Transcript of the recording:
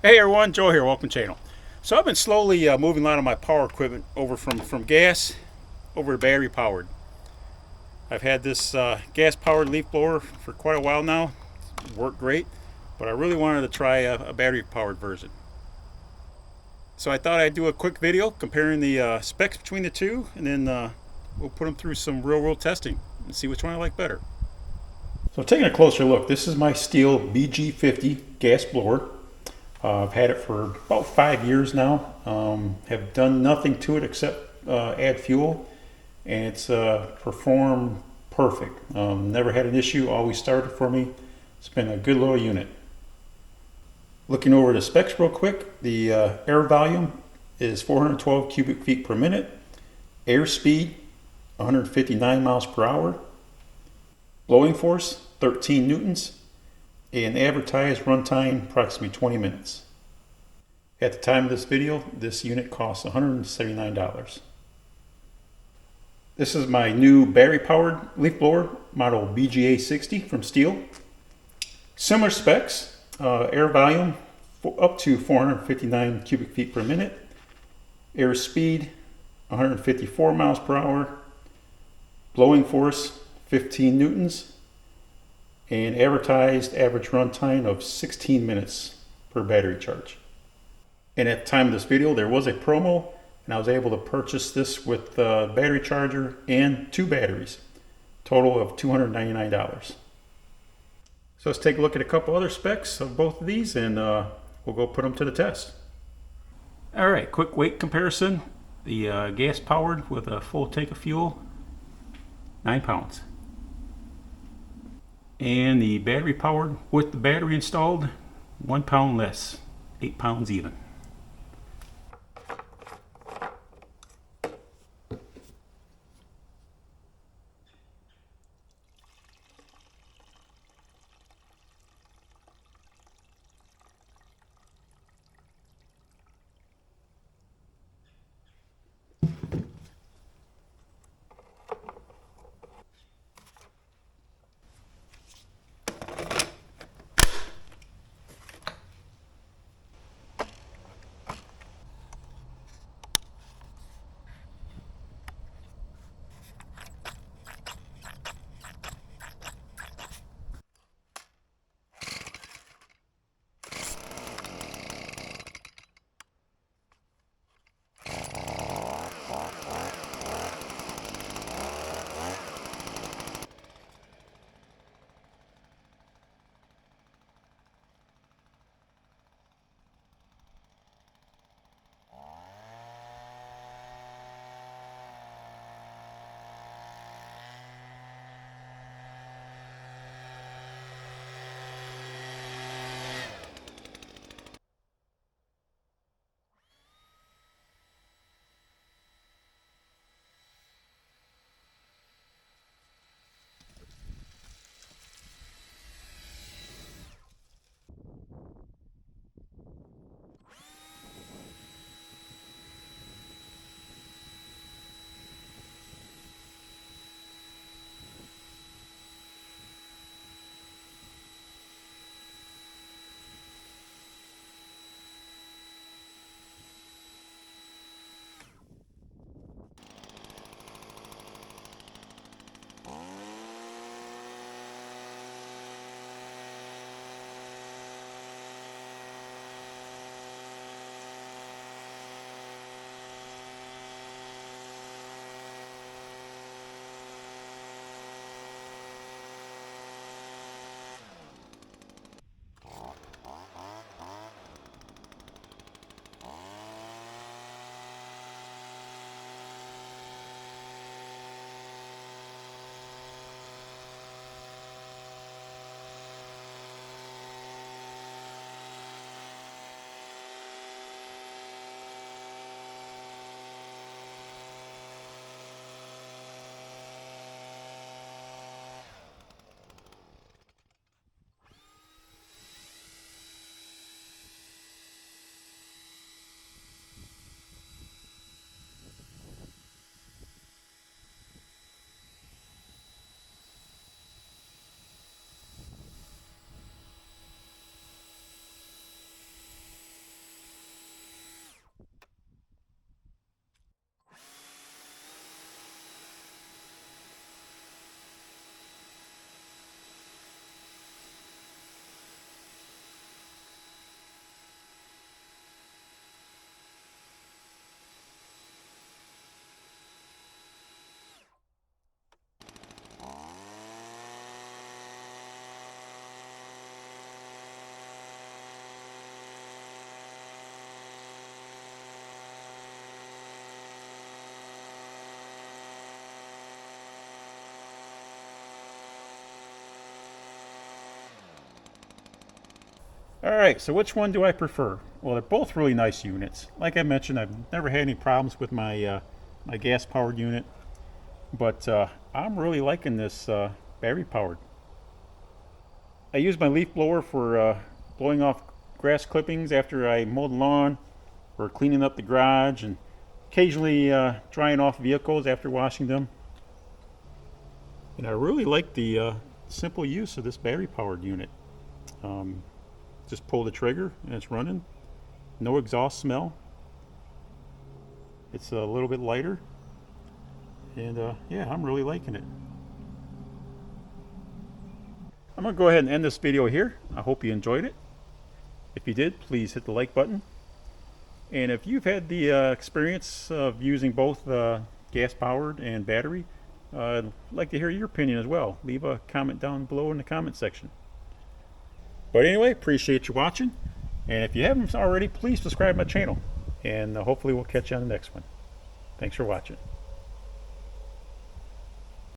Hey everyone, Joe here, welcome to the channel. So I've been slowly moving a lot of my power equipment over from gas over to battery powered. I've had this gas powered leaf blower for quite a while now. It's worked great, but I really wanted to try a battery powered version. So I thought I'd do a quick video comparing the specs between the two, and then we'll put them through some real world testing and see which one I like better. So taking a closer look, this is my Stihl BG50 gas blower. I've had it for about 5 years now. Have done nothing to it except add fuel, and it's performed perfect. Never had an issue, always started for me. It's been a good little unit. Looking over the specs real quick, the air volume is 412 cubic feet per minute, air speed 159 miles per hour, blowing force 13 newtons, and advertised runtime approximately 20 minutes. At the time of this video, this unit costs $179. This is my new battery powered leaf blower, model BGA60 from Stihl. Similar specs, air volume up to 459 cubic feet per minute, air speed 154 miles per hour, blowing force 15 newtons, and advertised average runtime of 16 minutes per battery charge. And at the time of this video, there was a promo, and I was able to purchase this with the battery charger and 2 batteries, total of $299. So let's take a look at a couple other specs of both of these, and we'll go put them to the test. All right, quick weight comparison. The gas powered with a full tank of fuel, 9 pounds. And the battery powered with the battery installed, 1 pound less, 8 pounds even. Alright, so which one do I prefer? Well, they're both really nice units. Like I mentioned, I've never had any problems with my my gas powered unit, but I'm really liking this battery powered. I use my leaf blower for blowing off grass clippings after I mow the lawn, or cleaning up the garage, and occasionally drying off vehicles after washing them. And I really like the simple use of this battery powered unit. Just pull the trigger and it's running. No exhaust smell. It's a little bit lighter. And yeah, I'm really liking it. I'm going to go ahead and end this video here. I hope you enjoyed it. If you did, please hit the like button. And if you've had the experience of using both gas powered and battery, I'd like to hear your opinion as well. Leave a comment down below in the comment section. But anyway, appreciate you watching. And if you haven't already, please subscribe to my channel. And hopefully we'll catch you on the next one. Thanks for watching.